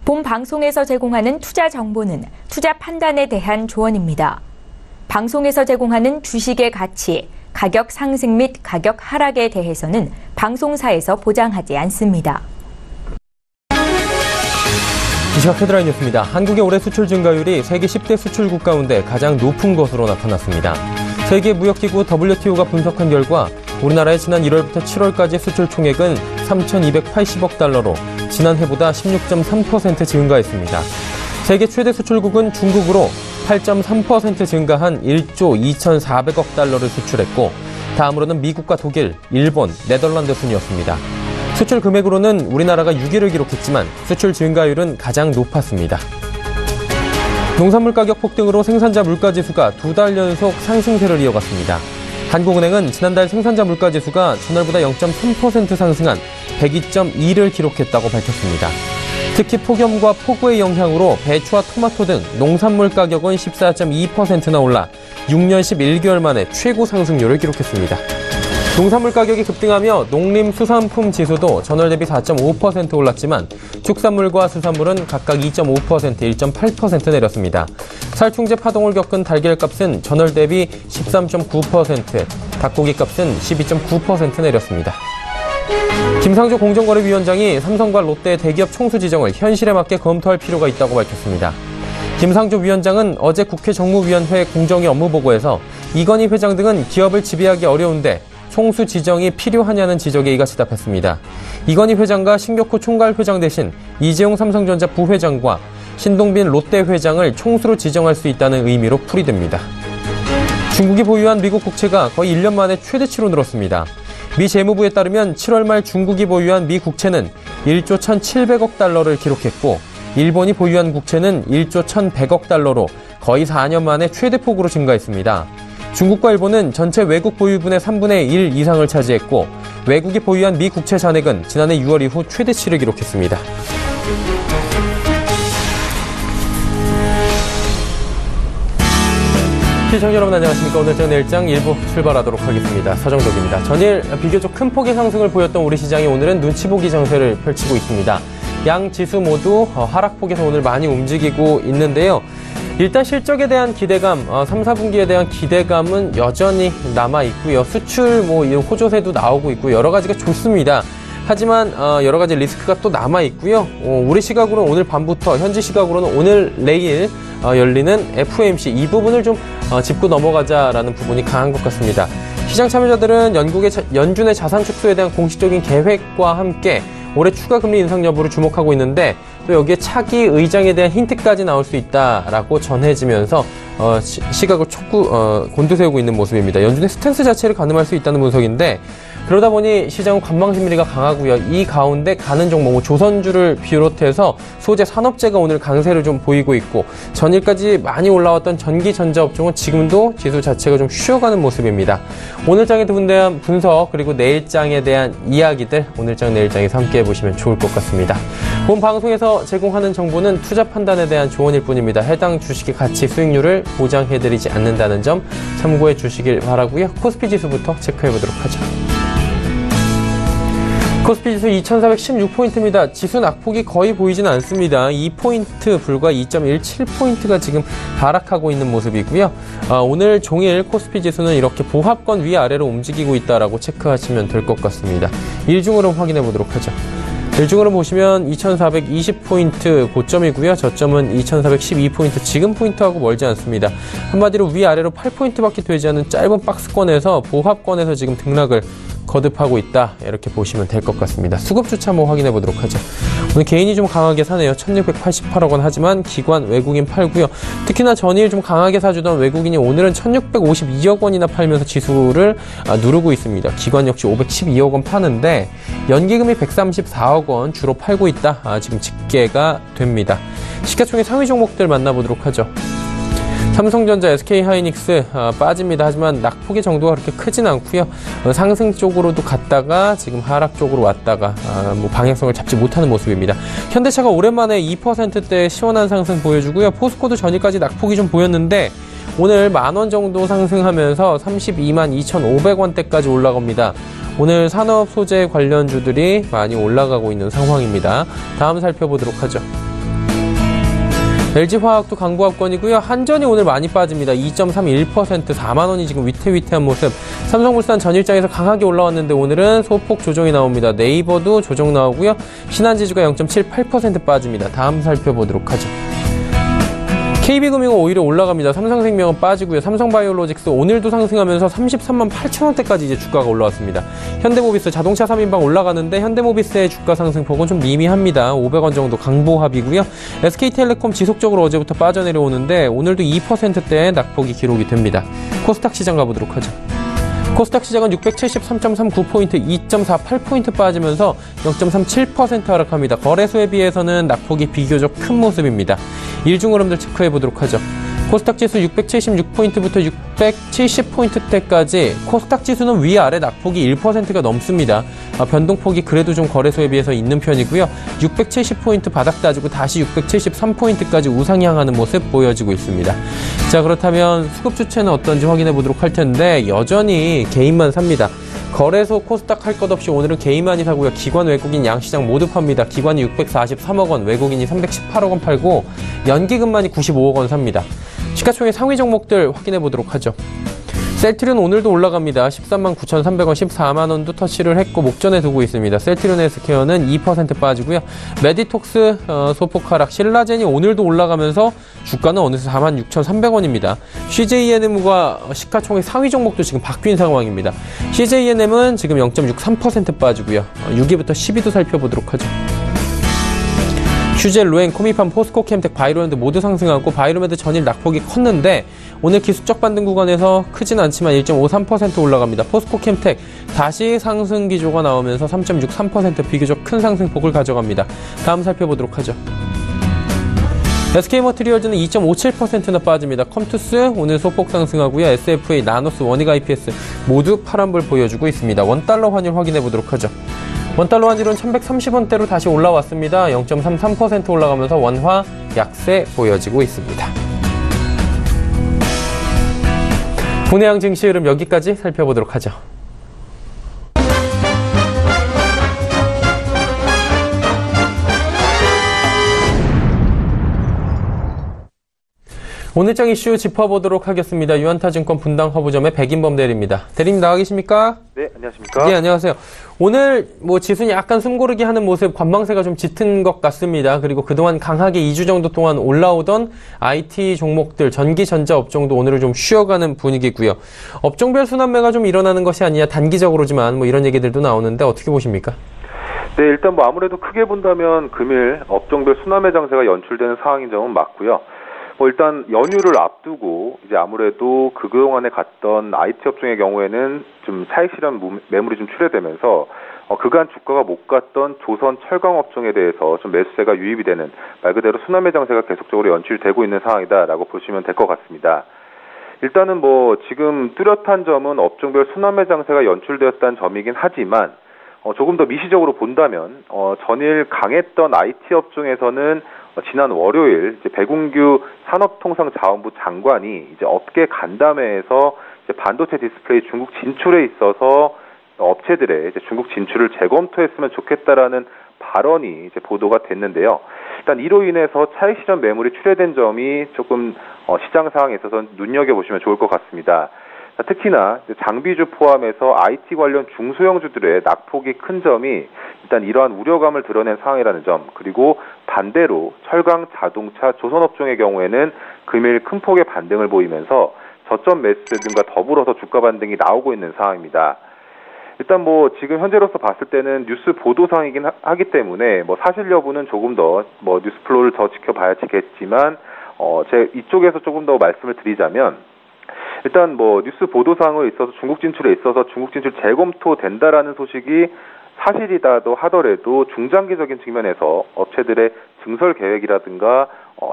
본 방송에서 제공하는 투자 정보는 투자 판단에 대한 조언입니다. 방송에서 제공하는 주식의 가치, 가격 상승 및 가격 하락에 대해서는 방송사에서 보장하지 않습니다. 이 시각 헤드라인 뉴스입니다. 한국의 올해 수출 증가율이 세계 10대 수출국 가운데 가장 높은 것으로 나타났습니다. 세계무역기구 WTO가 분석한 결과 우리나라의 지난 1월부터 7월까지 수출 총액은 3,280억 달러로 지난해보다 16.3% 증가했습니다. 세계 최대 수출국은 중국으로 8.3% 증가한 1조 2,400억 달러를 수출했고 다음으로는 미국과 독일, 일본, 네덜란드 순이었습니다. 수출 금액으로는 우리나라가 6위를 기록했지만 수출 증가율은 가장 높았습니다. 농산물 가격 폭등으로 생산자 물가지수가 2달 연속 상승세를 이어갔습니다. 한국은행은 지난달 생산자 물가지수가 전월보다 0.3% 상승한 102.2를 기록했다고 밝혔습니다. 특히 폭염과 폭우의 영향으로 배추와 토마토 등 농산물 가격은 14.2%나 올라 6년 11개월 만에 최고 상승률을 기록했습니다. 농산물 가격이 급등하며 농림수산품 지수도 전월 대비 4.5% 올랐지만 축산물과 수산물은 각각 2.5%, 1.8% 내렸습니다. 살충제 파동을 겪은 달걀값은 전월 대비 13.9%, 닭고기 값은 12.9% 내렸습니다. 김상조 공정거래위원장이 삼성과 롯데 대기업 총수 지정을 현실에 맞게 검토할 필요가 있다고 밝혔습니다. 김상조 위원장은 어제 국회 정무위원회 공정위 업무보고에서 이건희 회장 등은 기업을 지배하기 어려운데 총수 지정이 필요하냐는 지적에 이같이 답했습니다. 이건희 회장과 신격호 총괄회장 대신 이재용 삼성전자 부회장과 신동빈 롯데 회장을 총수로 지정할 수 있다는 의미로 풀이됩니다. 중국이 보유한 미국 국채가 거의 1년 만에 최대치로 늘었습니다. 미 재무부에 따르면 7월 말 중국이 보유한 미 국채는 1조 1,700억 달러를 기록했고 일본이 보유한 국채는 1조 1,100억 달러로 거의 4년 만에 최대폭으로 증가했습니다. 중국과 일본은 전체 외국 보유분의 3분의 1 이상을 차지했고 외국이 보유한 미 국채 잔액은 지난해 6월 이후 최대치를 기록했습니다. 시청자 여러분 안녕하십니까. 오늘장 내일장 1부 출발하도록 하겠습니다. 서정덕입니다. 전일 비교적 큰 폭의 상승을 보였던 우리 시장이 오늘은 눈치보기 장세를 펼치고 있습니다. 양 지수 모두 하락폭에서 오늘 많이 움직이고 있는데요. 일단 실적에 대한 기대감, 3, 4분기에 대한 기대감은 여전히 남아있고요. 수출 호조세도 나오고 있고 여러 가지가 좋습니다. 하지만 여러 가지 리스크가 또 남아있고요. 우리 시각으로는 오늘 밤부터, 현지 시각으로는 오늘 내일 열리는 FOMC 이 부분을 좀 짚고 넘어가자라는 부분이 강한 것 같습니다. 시장 참여자들은 연준의 자산 축소에 대한 공식적인 계획과 함께 올해 추가 금리 인상 여부를 주목하고 있는데 또 여기에 차기 의장에 대한 힌트까지 나올 수 있다라고 전해지면서 시각을 곤두세우고 있는 모습입니다. 연준의 스탠스 자체를 가늠할 수 있다는 분석인데 그러다 보니 시장은 관망 심리가 강하고요. 이 가운데 가는 종목, 조선주를 비롯해서 소재 산업재가 오늘 강세를 좀 보이고 있고 전일까지 많이 올라왔던 전기 전자업종은 지금도 지수 자체가 좀 쉬어가는 모습입니다. 오늘장에 대한 분석 그리고 내일장에 대한 이야기들 오늘장 내일장에서 함께 해보시면 좋을 것 같습니다. 본 방송에서 제공하는 정보는 투자 판단에 대한 조언일 뿐입니다. 해당 주식의 가치 수익률을 보장해드리지 않는다는 점 참고해 주시길 바라고요. 코스피 지수부터 체크해보도록 하죠. 코스피 지수 2416포인트입니다. 지수 낙폭이 거의 보이지는 않습니다. 2포인트 불과 2.17포인트가 지금 하락하고 있는 모습이고요. 오늘 종일 코스피 지수는 이렇게 보합권 위아래로 움직이고 있다라고 체크하시면 될 것 같습니다. 일중으로 확인해 보도록 하죠. 일중으로 보시면 2420포인트 고점이고요. 저점은 2412포인트, 지금 포인트하고 멀지 않습니다. 한마디로 위아래로 8포인트밖에 되지 않은 짧은 박스권에서 보합권에서 지금 등락을 거듭하고 있다, 이렇게 보시면 될 것 같습니다. 수급주차 한번 확인해 보도록 하죠. 오늘 개인이 좀 강하게 사네요. 1688억 원. 하지만 기관, 외국인 팔고요. 특히나 전일 좀 강하게 사주던 외국인이 오늘은 1652억 원이나 팔면서 지수를 누르고 있습니다. 기관 역시 512억 원 파는데 연기금이 134억 원 주로 팔고 있다, 지금 집계가 됩니다. 시가총액 상위 종목들 만나보도록 하죠. 삼성전자, SK하이닉스 빠집니다. 하지만 낙폭의 정도가 그렇게 크진 않고요. 상승 쪽으로도 갔다가 지금 하락 쪽으로 왔다가 방향성을 잡지 못하는 모습입니다. 현대차가 오랜만에 2%대 시원한 상승 보여주고요. 포스코도 전일까지 낙폭이 좀 보였는데 오늘 10,000원 정도 상승하면서 32만 2,500원대까지 올라갑니다. 오늘 산업 소재 관련주들이 많이 올라가고 있는 상황입니다. 다음 살펴보도록 하죠. LG화학도 강보합권이고요. 한전이 오늘 많이 빠집니다. 2.31%, 4만 원이 지금 위태위태한 모습. 삼성물산 전일장에서 강하게 올라왔는데 오늘은 소폭 조정이 나옵니다. 네이버도 조정 나오고요. 신한지주가 0.78% 빠집니다. 다음 살펴보도록 하죠. KB금융은 오히려 올라갑니다. 삼성생명은 빠지고요. 삼성바이오로직스 오늘도 상승하면서 33만 8천 원대까지 이제 주가가 올라왔습니다. 현대모비스 자동차 3인방 올라가는데 현대모비스의 주가 상승폭은 좀 미미합니다. 500원 정도 강보합이고요. SK텔레콤 지속적으로 어제부터 빠져내려오는데 오늘도 2%대의 낙폭이 기록이 됩니다. 코스닥 시장 가보도록 하죠. 코스닥 시장은 673.39포인트, 2.48포인트 빠지면서 0.37% 하락합니다. 거래소에 비해서는 낙폭이 비교적 큰 모습입니다. 일중 흐름들 체크해보도록 하죠. 코스닥 지수 676포인트부터 670포인트대까지 코스닥 지수는 위아래 낙폭이 1%가 넘습니다. 변동폭이 그래도 좀 거래소에 비해서 있는 편이고요. 670포인트 바닥 다지고 다시 673포인트까지 우상향하는 모습 보여지고 있습니다. 자, 그렇다면 수급 주체는 어떤지 확인해 보도록 할 텐데 여전히 개인만 삽니다. 거래소 코스닥 할 것 없이 오늘은 개인만이 사고요. 기관 외국인 양시장 모두 팝니다. 기관이 643억 원, 외국인이 318억 원 팔고 연기금만이 95억 원 삽니다. 시가총액 상위 종목들 확인해 보도록 하죠. 셀트리온 오늘도 올라갑니다. 13만 9,300원, 14만 원도 터치를 했고 목전에 두고 있습니다. 셀트리온 헬스케어는 2% 빠지고요. 메디톡스 소폭 하락, 신라젠이 오늘도 올라가면서 주가는 어느새 46,300원입니다. CJENM과 시가총액 상위 종목도 지금 바뀐 상황입니다. CJENM은 지금 0.63% 빠지고요. 6위부터 10위도 살펴보도록 하죠. 슈젤, 루엔, 코미팜, 포스코, 캠텍, 바이로랜드 모두 상승하고 바이로메드 전일 낙폭이 컸는데 오늘 기술적 반등 구간에서 크진 않지만 1.53% 올라갑니다. 포스코, 캠텍 다시 상승 기조가 나오면서 3.63% 비교적 큰 상승폭을 가져갑니다. 다음 살펴보도록 하죠. SK머티리얼즈는 2.57%나 빠집니다. 컴투스 오늘 소폭 상승하고요. SFA, 나노스, 원익 IPS 모두 파란불 보여주고 있습니다. 원달러 환율 확인해 보도록 하죠. 원달러 환율은 1130원대로 다시 올라왔습니다. 0.33% 올라가면서 원화 약세 보여지고 있습니다. 국내양 증시 흐름 여기까지 살펴보도록 하죠. 오늘장 이슈 짚어보도록 하겠습니다. 유한타증권 분당 허브점의 백인범 대리입니다. 대리님 나와 계십니까? 네, 안녕하십니까? 네, 안녕하세요. 오늘 지수는 약간 숨고르기 하는 모습, 관망세가 좀 짙은 것 같습니다. 그리고 그동안 강하게 2주 정도 동안 올라오던 IT 종목들, 전기, 전자 업종도 오늘은 좀 쉬어가는 분위기고요. 업종별 순환매가 좀 일어나는 것이 아니냐, 단기적으로지만 이런 얘기들도 나오는데 어떻게 보십니까? 네, 일단 아무래도 크게 본다면 금일 업종별 순환매 장세가 연출되는 상황인 점은 맞고요. 일단 연휴를 앞두고 이제 아무래도 그동안에 갔던 IT 업종의 경우에는 좀 차익 실현 매물이 좀 출회되면서 그간 주가가 못 갔던 조선 철강 업종에 대해서 좀 매수세가 유입이 되는 말 그대로 순환매 장세가 계속적으로 연출되고 있는 상황이다라고 보시면 될 것 같습니다. 일단은 지금 뚜렷한 점은 업종별 순환매 장세가 연출되었다는 점이긴 하지만 조금 더 미시적으로 본다면 전일 강했던 IT 업종에서는 지난 월요일 이제 배궁규 산업통상자원부 장관이 이제 업계 간담회에서 이제 반도체 디스플레이 중국 진출에 있어서 업체들의 이제 중국 진출을 재검토했으면 좋겠다라는 발언이 이제 보도가 됐는데요. 일단 이로 인해서 차익 실현 매물이 출회된 점이 조금 시장 상황에 있어서는 눈여겨보시면 좋을 것 같습니다. 특히나 장비주 포함해서 IT 관련 중소형주들의 낙폭이 큰 점이 일단 이러한 우려감을 드러낸 상황이라는 점, 그리고 반대로 철강, 자동차, 조선업종의 경우에는 금일 큰 폭의 반등을 보이면서 저점 매수 등과 더불어서 주가 반등이 나오고 있는 상황입니다. 일단 지금 현재로서 봤을 때는 뉴스 보도상이긴 하기 때문에 사실 여부는 조금 더 뉴스 플로우를 더 지켜봐야겠지만 제 이쪽에서 조금 더 말씀을 드리자면 일단 뉴스 보도상으로 있어서 중국 진출에 있어서 중국 진출 재검토된다라는 소식이 사실이다도 하더라도 중장기적인 측면에서 업체들의 증설 계획이라든가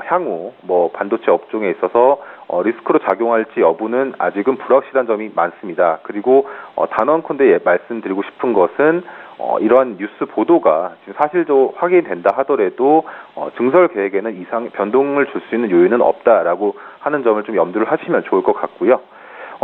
향후 반도체 업종에 있어서 리스크로 작용할지 여부는 아직은 불확실한 점이 많습니다. 그리고 단언컨대 말씀드리고 싶은 것은 이러한 뉴스 보도가 지금 사실적으로 확인된다 하더라도 증설 계획에는 이상 변동을 줄 수 있는 요인은 없다라고 하는 점을 좀 염두를 하시면 좋을 것 같고요.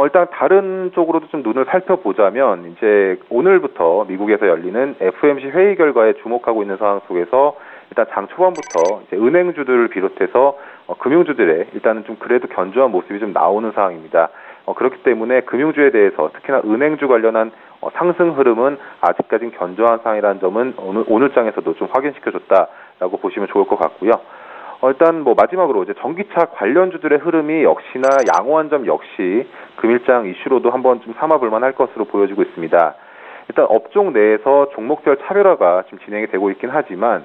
일단 다른 쪽으로도 좀 눈을 살펴보자면 이제 오늘부터 미국에서 열리는 FOMC 회의 결과에 주목하고 있는 상황 속에서 일단 장 초반부터 이제 은행주들을 비롯해서 금융주들의 일단은 좀 그래도 견조한 모습이 좀 나오는 상황입니다. 그렇기 때문에 금융주에 대해서 특히나 은행주 관련한 상승 흐름은 아직까지는 견조한 상황이라는 점은 오늘 장에서도 좀 확인시켜줬다라고 보시면 좋을 것 같고요. 일단 뭐 마지막으로 이제 전기차 관련주들의 흐름이 역시나 양호한 점 역시 금일장 이슈로도 한번 좀 삼아볼 만할 것으로 보여지고 있습니다. 일단 업종 내에서 종목별 차별화가 지금 진행이 되고 있긴 하지만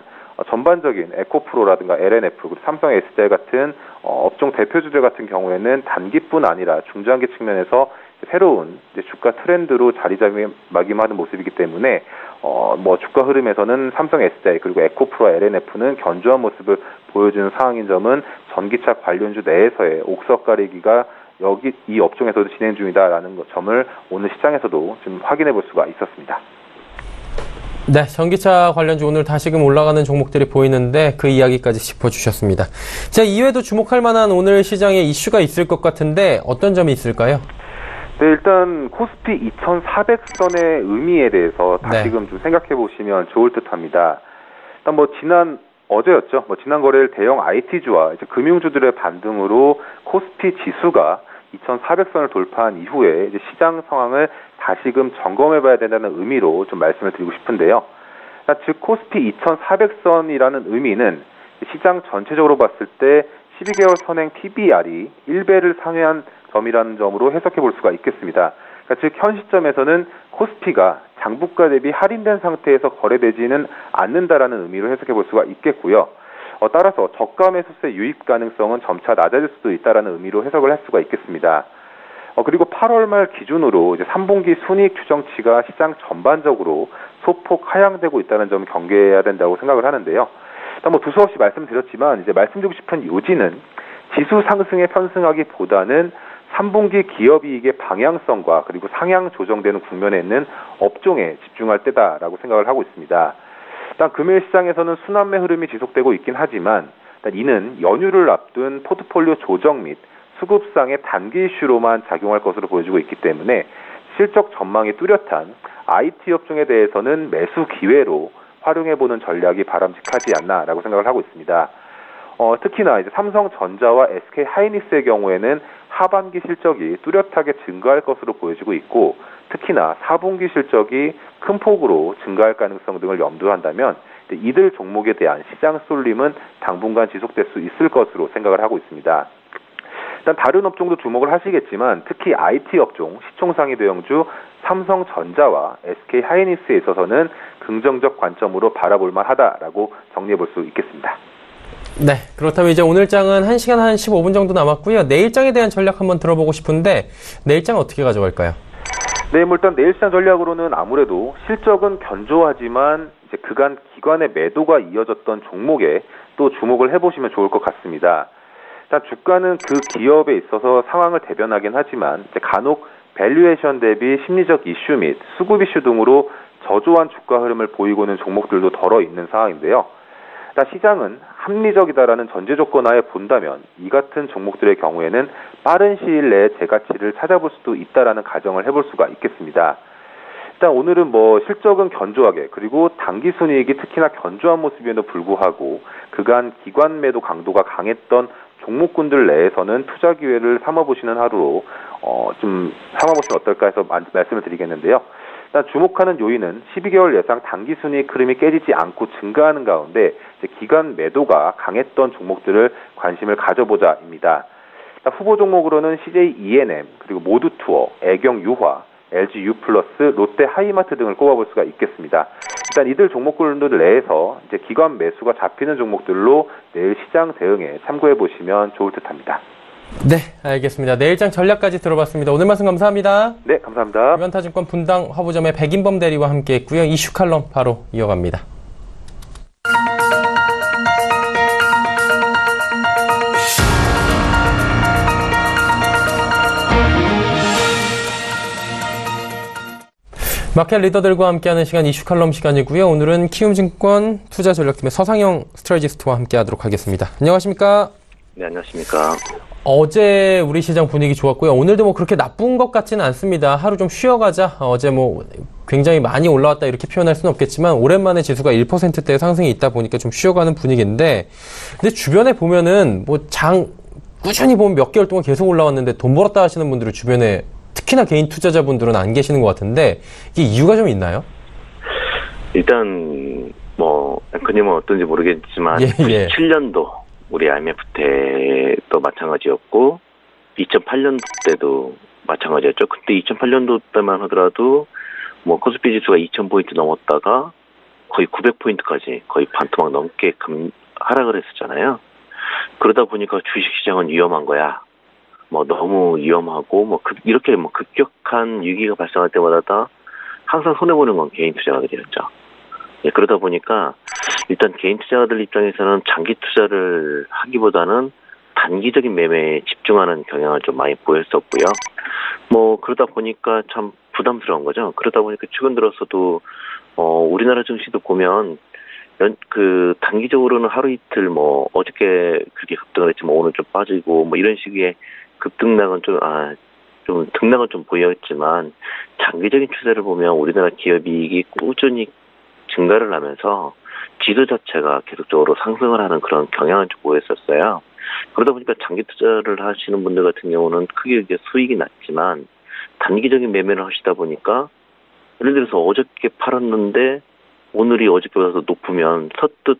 전반적인 에코프로라든가 LNF 그리고 삼성 SDI 같은 업종 대표주들 같은 경우에는 단기뿐 아니라 중장기 측면에서 새로운 이제 주가 트렌드로 자리잡기하는 모습이기 때문에 뭐 주가 흐름에서는 삼성 SDI 그리고 에코프로와 LNF는 견조한 모습을 보여주는 상황인 점은 전기차 관련주 내에서의 옥석 가리기가 여기 이 업종에서도 진행 중이다라는 점을 오늘 시장에서도 좀 확인해 볼 수가 있었습니다. 네, 전기차 관련주 오늘 다시금 올라가는 종목들이 보이는데 그 이야기까지 짚어주셨습니다. 자, 이외에도 주목할 만한 오늘 시장에 이슈가 있을 것 같은데 어떤 점이 있을까요? 네, 일단 코스피 2,400선의 의미에 대해서 다시금 좀 생각해 보시면 좋을 듯합니다. 일단 뭐 어제였죠. 지난 거래일 대형 IT주와 이제 금융주들의 반등으로 코스피 지수가 2,400선을 돌파한 이후에 이제 시장 상황을 다시금 점검해봐야 된다는 의미로 좀 말씀을 드리고 싶은데요. 즉 코스피 2,400선이라는 의미는 시장 전체적으로 봤을 때 12개월 선행 PBR이 1배를 상회한 점이라는 점으로 해석해 볼 수가 있겠습니다. 즉 현 시점에서는 코스피가 장부가 대비 할인된 상태에서 거래되지는 않는다라는 의미로 해석해 볼 수가 있겠고요. 따라서 저가 매수세 유입 가능성은 점차 낮아질 수도 있다라는 의미로 해석을 할 수가 있겠습니다. 그리고 8월 말 기준으로 이제 3분기 순이익 추정치가 시장 전반적으로 소폭 하향되고 있다는 점을 경계해야 된다고 생각을 하는데요. 일단 뭐 두서없이 말씀드렸지만 이제 말씀드리고 싶은 요지는 지수 상승에 편승하기보다는 3분기 기업이익의 방향성과 그리고 상향 조정되는 국면에 있는 업종에 집중할 때다라고 생각을 하고 있습니다. 일단 금일 시장에서는 순환매 흐름이 지속되고 있긴 하지만 이는 연휴를 앞둔 포트폴리오 조정 및 수급상의 단기 이슈로만 작용할 것으로 보여지고 있기 때문에 실적 전망이 뚜렷한 IT 업종에 대해서는 매수 기회로 활용해보는 전략이 바람직하지 않나라고 생각을 하고 있습니다. 특히나 이제 삼성전자와 SK 하이닉스의 경우에는 하반기 실적이 뚜렷하게 증가할 것으로 보여지고 있고 특히나 4분기 실적이 큰 폭으로 증가할 가능성 등을 염두에 한다면 이들 종목에 대한 시장 쏠림은 당분간 지속될 수 있을 것으로 생각을 하고 있습니다. 일단 다른 업종도 주목을 하시겠지만 특히 IT 업종 시총상위 대형주 삼성전자와 SK 하이닉스에 있어서는 긍정적 관점으로 바라볼 만하다라고 정리해 볼 수 있겠습니다. 네, 그렇다면 이제 오늘 장은 1시간 한 15분 정도 남았고요. 내일 장에 대한 전략 한번 들어보고 싶은데 내일 장 어떻게 가져갈까요? 네, 뭐 일단 내일 시장 전략으로는 아무래도 실적은 견조하지만 이제 그간 기관의 매도가 이어졌던 종목에 또 주목을 해보시면 좋을 것 같습니다. 일단 주가는 그 기업에 있어서 상황을 대변하긴 하지만 이제 간혹 밸류에이션 대비 심리적 이슈 및 수급 이슈 등으로 저조한 주가 흐름을 보이고 있는 종목들도 덜어 있는 상황인데요. 시장은 합리적이다라는 전제 조건 하에 본다면 이 같은 종목들의 경우에는 빠른 시일 내에 재가치를 찾아볼 수도 있다라는 가정을 해볼 수가 있겠습니다. 일단 오늘은 뭐 실적은 견조하게 그리고 당기 순이익이 특히나 견조한 모습에도 불구하고 그간 기관 매도 강도가 강했던 종목군들 내에서는 투자 기회를 삼아보시는 하루로 좀 삼아보시면 어떨까 해서 말씀을 드리겠는데요. 일단 주목하는 요인은 12개월 예상 당기 순이익 흐름이 깨지지 않고 증가하는 가운데 기관 매도가 강했던 종목들을 관심을 가져보자입니다. 후보 종목으로는 CJ E&M 그리고 모두투어, 애경유화, LG U+, 롯데 하이마트 등을 꼽아볼 수가 있겠습니다. 일단 이들 종목군들 내에서 이제 기관 매수가 잡히는 종목들로 내일 시장 대응에 참고해 보시면 좋을 듯합니다. 네, 알겠습니다. 내일장 전략까지 들어봤습니다. 오늘 말씀 감사합니다. 네, 감사합니다. 유현타증권 분당 화보점의 백인범 대리와 함께했고요. 이슈 칼럼 바로 이어갑니다. 마켓 리더들과 함께하는 시간 이슈 칼럼 시간이고요. 오늘은 키움증권 투자전략팀의 서상영 스트래티스트와 함께하도록 하겠습니다. 안녕하십니까? 네, 안녕하십니까? 어제 우리 시장 분위기 좋았고요. 오늘도 뭐 그렇게 나쁜 것 같지는 않습니다. 하루 좀 쉬어가자. 어제 뭐 굉장히 많이 올라왔다 이렇게 표현할 수는 없겠지만 오랜만에 지수가 1%대 상승이 있다 보니까 좀 쉬어가는 분위기인데, 근데 주변에 보면은 뭐 꾸준히 보면 몇 개월 동안 계속 올라왔는데 돈 벌었다 하시는 분들은 주변에 특히나 개인 투자자분들은 안 계시는 것 같은데, 이게 이유가 좀 있나요? 일단 뭐 앵커님은 어떤지 모르겠지만 예. 97년도 우리 IMF 때도 마찬가지였고 2008년도 때도 마찬가지였죠. 그때 2008년도 때만 하더라도 뭐 코스피 지수가 2000포인트 넘었다가 거의 900포인트까지 거의 반토막 넘게 하락을 했었잖아요. 그러다 보니까 주식시장은 위험한 거야. 뭐 너무 위험하고 뭐 이렇게 뭐 급격한 위기가 발생할 때마다 항상 손해보는 건 개인 투자가들이었죠. 예, 그러다 보니까 일단 개인 투자자들 입장에서는 장기 투자를 하기보다는 단기적인 매매에 집중하는 경향을 좀 많이 보였었고요. 뭐 그러다 보니까 참 부담스러운 거죠. 그러다 보니까 최근 들어서도 우리나라 증시도 보면 단기적으로는 하루 이틀 뭐 어저께 그렇게 급등을 했지만 오늘 좀 빠지고 뭐 이런 식의 급등락은 좀 등락은 좀 보였지만 장기적인 추세를 보면 우리나라 기업 이익이 꾸준히 증가를 하면서 지수 자체가 계속적으로 상승을 하는 그런 경향을 좀 보였었어요. 그러다 보니까 장기 투자를 하시는 분들 같은 경우는 크게 이제 수익이 났지만 단기적인 매매를 하시다 보니까 예를 들어서 어저께 팔았는데 오늘이 어저께보다 더 높으면 서뜻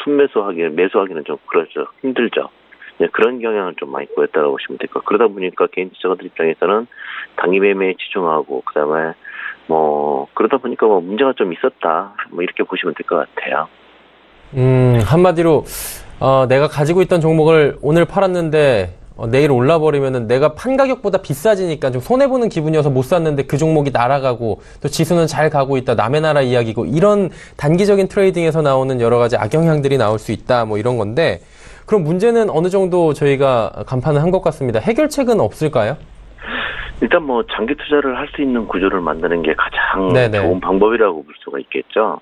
매수하기는 좀 그렇죠. 힘들죠. 네, 그런 경향을 좀 많이 보였다고 보시면 될 것 같아요. 그러다 보니까 개인 투자자들 입장에서는 단기 매매에 집중하고 그다음에 그러다 보니까 문제가 좀 있었다. 이렇게 보시면 될 것 같아요. 한마디로 내가 가지고 있던 종목을 오늘 팔았는데 내일 올라버리면은 내가 판 가격보다 비싸지니까 좀 손해보는 기분이어서 못 샀는데 그 종목이 날아가고 또 지수는 잘 가고 있다. 남의 나라 이야기고 이런 단기적인 트레이딩에서 나오는 여러 가지 악영향들이 나올 수 있다. 뭐 이런 건데, 그럼 문제는 어느 정도 저희가 간파는 한 것 같습니다. 해결책은 없을까요? 일단 장기 투자를 할 수 있는 구조를 만드는 게 가장 좋은 방법이라고 볼 수가 있겠죠.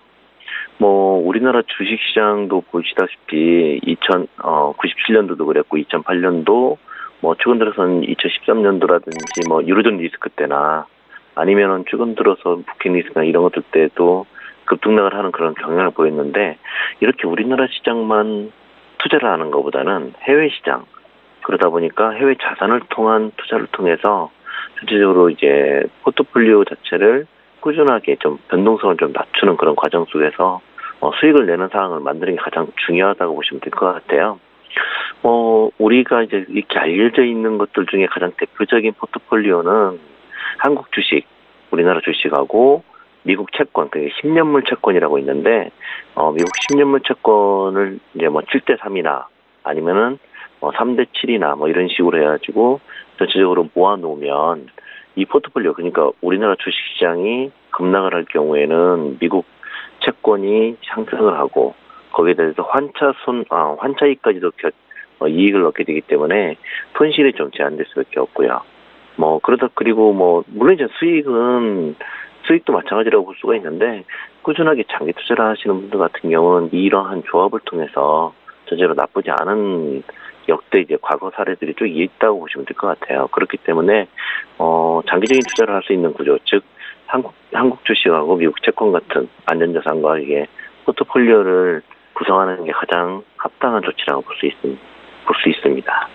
우리나라 주식시장도 보시다시피 97년도도 그랬고 2008년도 최근 들어서는 2013년도라든지 유로존 리스크 때나 아니면은 최근 들어서 북핵 리스크나 이런 것들 때도 급등락을 하는 그런 경향을 보였는데, 이렇게 우리나라 시장만 투자를 하는 것보다는 해외 시장, 그러다 보니까 해외 자산을 통한 투자를 통해서 전체적으로 이제 포트폴리오 자체를 꾸준하게 좀 변동성을 좀 낮추는 그런 과정 속에서 수익을 내는 상황을 만드는 게 가장 중요하다고 보시면 될 것 같아요. 우리가 이제 이렇게 알려져 있는 것들 중에 가장 대표적인 포트폴리오는 한국 주식, 우리나라 주식하고 미국 채권, 그게 10년물 채권이라고 있는데, 미국 10년물 채권을 이제 7대3이나 아니면은 3대7이나 이런 식으로 해가지고 전체적으로 모아놓으면 이 포트폴리오, 그러니까 우리나라 주식시장이 급락을 할 경우에는 미국 채권이 상승을 하고 거기에 대해서 환차익까지도 이익을 얻게 되기 때문에 손실이 좀 제한될 수밖에 없고요. 그리고 물론 이제 수익도 마찬가지라고 볼 수가 있는데, 꾸준하게 장기 투자를 하시는 분들 같은 경우는 이러한 조합을 통해서 전체로 나쁘지 않은 역대 이제 과거 사례들이 쭉 있다고 보시면 될 것 같아요. 그렇기 때문에 장기적인 투자를 할 수 있는 구조, 즉 한국 주식하고 미국 채권 같은 안전자산과 이게 포트폴리오를 구성하는 게 가장 합당한 조치라고 볼 수 있습니다.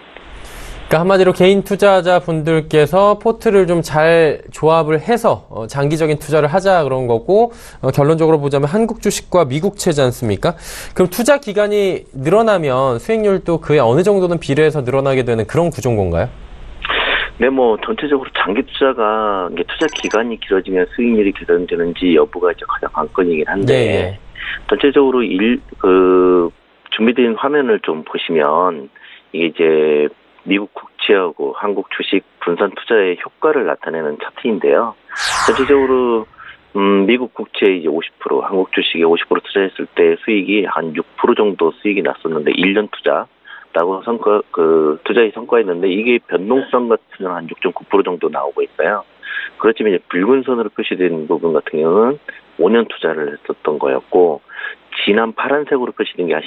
그러니까 한마디로 개인 투자자분들께서 포트를 좀 잘 조합을 해서 장기적인 투자를 하자 그런 거고, 결론적으로 보자면 한국 주식과 미국 채지 않습니까? 그럼 투자 기간이 늘어나면 수익률도 그에 어느 정도는 비례해서 늘어나게 되는 그런 구조인 건가요? 네, 전체적으로 장기 투자가 이게 투자 기간이 길어지면 수익률이 개선되는지 여부가 이제 가장 관건이긴 한데, 전체적으로 준비된 화면을 좀 보시면 이게 이제 미국 국채하고 한국 주식 분산 투자의 효과를 나타내는 차트인데요. 전체적으로 미국 국채에 이제 50%, 한국 주식에 50% 투자했을 때 수익이 한 6% 정도 수익이 났었는데 1년 투자라고 투자의 성과였는데, 이게 변동성 같은 경우는 한 6.9% 정도 나오고 있어요. 그렇지만 이제 붉은 선으로 표시된 부분 같은 경우는 5년 투자를 했었던 거였고, 진한 파란색으로 표시된 게 한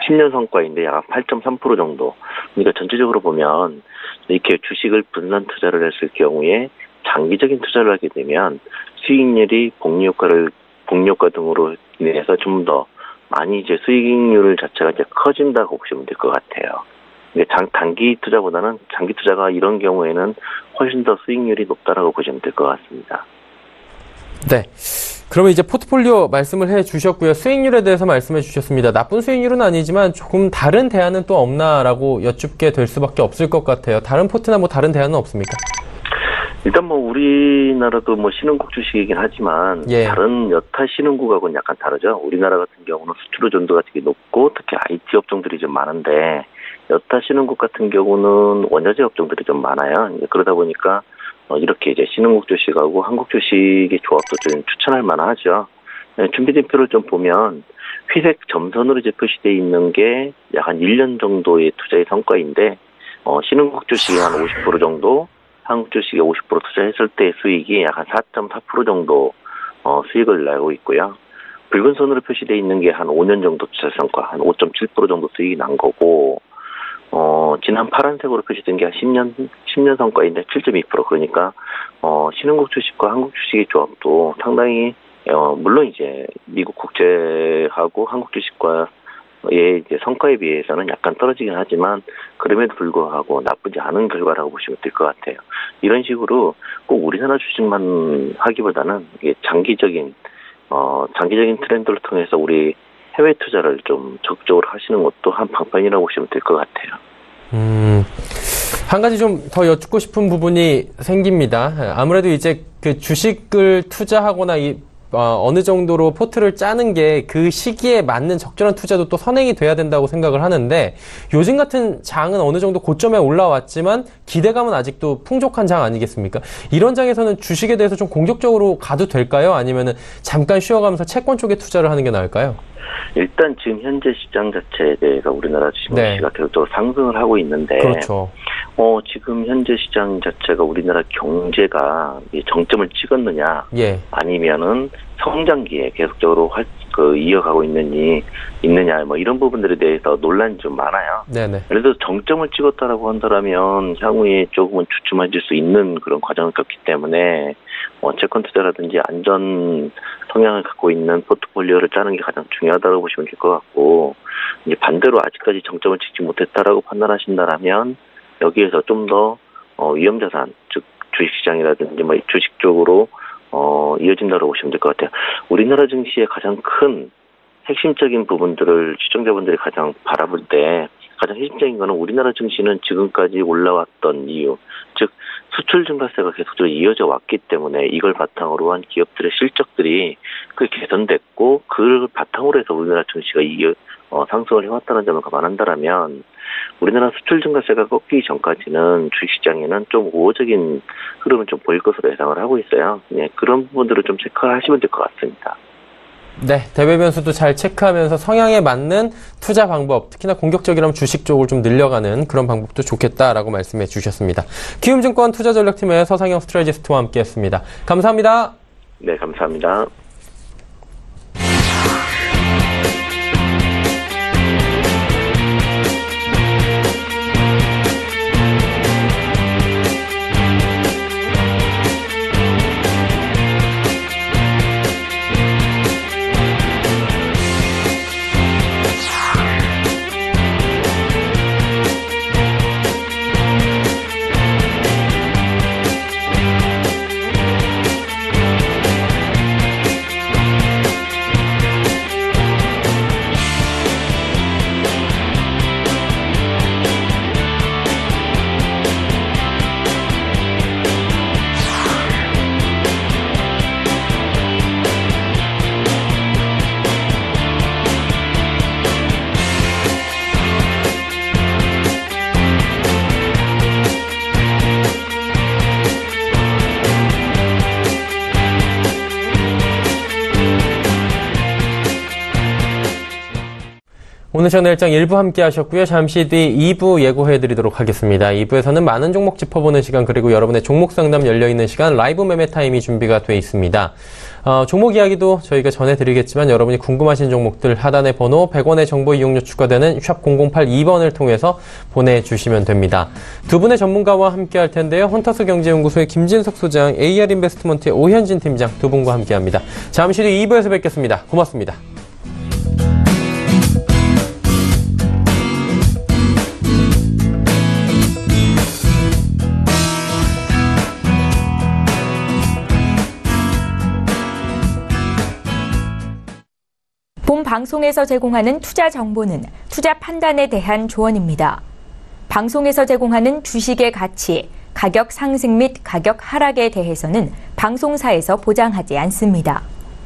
10년 성과인데 약 8.3% 정도 그러니까 전체적으로 보면 이렇게 주식을 분산 투자를 했을 경우에 장기적인 투자를 하게 되면 수익률이 복리효과 등으로 인해서 좀 더 많이 이제 수익률 자체가 이제 커진다고 보시면 될 것 같아요. 단기 투자보다는 장기 투자가 이런 경우에는 훨씬 더 수익률이 높다라고 보시면 될 것 같습니다. 네. 그러면 이제 포트폴리오 말씀을 해 주셨고요. 수익률에 대해서 말씀해 주셨습니다. 나쁜 수익률은 아니지만 조금 다른 대안은 또 없나라고 여쭙게 될 수밖에 없을 것 같아요. 다른 포트나 뭐 다른 대안은 없습니까? 일단 뭐 우리나라도 뭐 신흥국 주식이긴 하지만 다른 여타 신흥국하고는 약간 다르죠. 우리나라 같은 경우는 수출 의존도가 되게 높고 특히 IT 업종들이 좀 많은데 여타 신흥국 같은 경우는 원자재 업종들이 좀 많아요. 그러다 보니까 이렇게 이제 신흥국 주식하고 한국 주식의 조합도 좀 추천할 만하죠. 준비된 표를 좀 보면 회색 점선으로 이제 표시되어 있는 게 약 한 1년 정도의 투자의 성과인데 신흥국 주식이 한 50% 정도, 한국 주식에 50% 투자했을 때 수익이 약 한 4.4% 정도 수익을 내고 있고요. 붉은 선으로 표시되어 있는 게 한 5년 정도 투자 성과, 한 5.7% 정도 수익이 난 거고, 지난 파란색으로 표시된 게 한 10년 성과인데 7.2%. 그러니까, 신흥국 주식과 한국 주식의 조합도 상당히, 물론 이제 미국 국채하고 한국 주식과의 이제 성과에 비해서는 약간 떨어지긴 하지만, 그럼에도 불구하고 나쁘지 않은 결과라고 보시면 될 것 같아요. 이런 식으로 꼭 우리나라 주식만 하기보다는 이게 장기적인 트렌드를 통해서 우리 해외 투자를 좀 적극적으로 하시는 것도 한 방편이라고 보시면 될 것 같아요. 한 가지 좀 더 여쭙고 싶은 부분이 생깁니다. 아무래도 이제 그 주식을 투자하거나 어느 정도로 포트를 짜는 게 그 시기에 맞는 적절한 투자도 또 선행이 돼야 된다고 생각을 하는데 요즘 같은 장은 어느 정도 고점에 올라왔지만 기대감은 아직도 풍족한 장 아니겠습니까? 이런 장에서는 주식에 대해서 좀 공격적으로 가도 될까요? 아니면은 잠깐 쉬어가면서 채권 쪽에 투자를 하는 게 나을까요? 일단 지금 현재 시장 자체에 대해서 우리나라 주식 시가 계속적으로 상승을 하고 있는데, 그렇죠. 지금 현재 시장 자체가 우리나라 경제가 정점을 찍었느냐, 아니면은 성장기에 계속적으로 이어가고 있느냐, 뭐 이런 부분들에 대해서 논란이 좀 많아요. 네네. 그래서 정점을 찍었다라고 한다면 향후에 조금은 주춤해질 수 있는 그런 과정을 겪기 때문에 채권 투자라든지 안전 성향을 갖고 있는 포트폴리오를 짜는 게 가장 중요하다고 보시면 될 것 같고, 이제 반대로 아직까지 정점을 찍지 못했다라고 판단하신다라면 여기에서 좀 더 위험자산, 즉 주식시장이라든지 뭐 주식 쪽으로 이어진다고 보시면 될 것 같아요. 우리나라 증시의 가장 큰 핵심적인 부분들을 시청자분들이 가장 바라볼 때 가장 핵심적인 거는 우리나라 증시는 지금까지 올라왔던 이유, 즉 수출 증가세가 계속적으로 이어져 왔기 때문에 이걸 바탕으로 한 기업들의 실적들이 개선됐고 그걸 바탕으로 해서 우리나라 증시가 상승을 해왔다는 점을 감안한다면 우리나라 수출 증가세가 꺾이기 전까지는 주식시장에는 좀 우호적인 흐름을 좀 보일 것으로 예상을 하고 있어요. 그런 부분들을 좀 체크하시면 될 것 같습니다. 네, 대외 변수도 잘 체크하면서 성향에 맞는 투자 방법, 특히나 공격적이라면 주식 쪽을 좀 늘려가는 그런 방법도 좋겠다라고 말씀해 주셨습니다. 키움증권 투자전략팀의 서상영 스트레지스트와 함께했습니다. 감사합니다. 네, 감사합니다. 오늘 시간 일정 1부 함께 하셨고요. 잠시 뒤 2부 예고해드리도록 하겠습니다. 2부에서는 많은 종목 짚어보는 시간 그리고 여러분의 종목 상담 열려있는 시간 라이브 매매 타임이 준비가 돼 있습니다. 종목 이야기도 저희가 전해드리겠지만 여러분이 궁금하신 종목들 하단의 번호 100원의 정보 이용료 추가되는 샵 0082번을 통해서 보내주시면 됩니다. 두 분의 전문가와 함께 할 텐데요. 헌터스 경제연구소의 김진석 소장, AR인베스트먼트의 오현진 팀장 두 분과 함께합니다. 잠시 뒤 2부에서 뵙겠습니다. 고맙습니다. 본 방송에서 제공하는 투자 정보는 투자 판단에 대한 조언입니다. 방송에서 제공하는 주식의 가치, 가격 상승 및 가격 하락에 대해서는 방송사에서 보장하지 않습니다.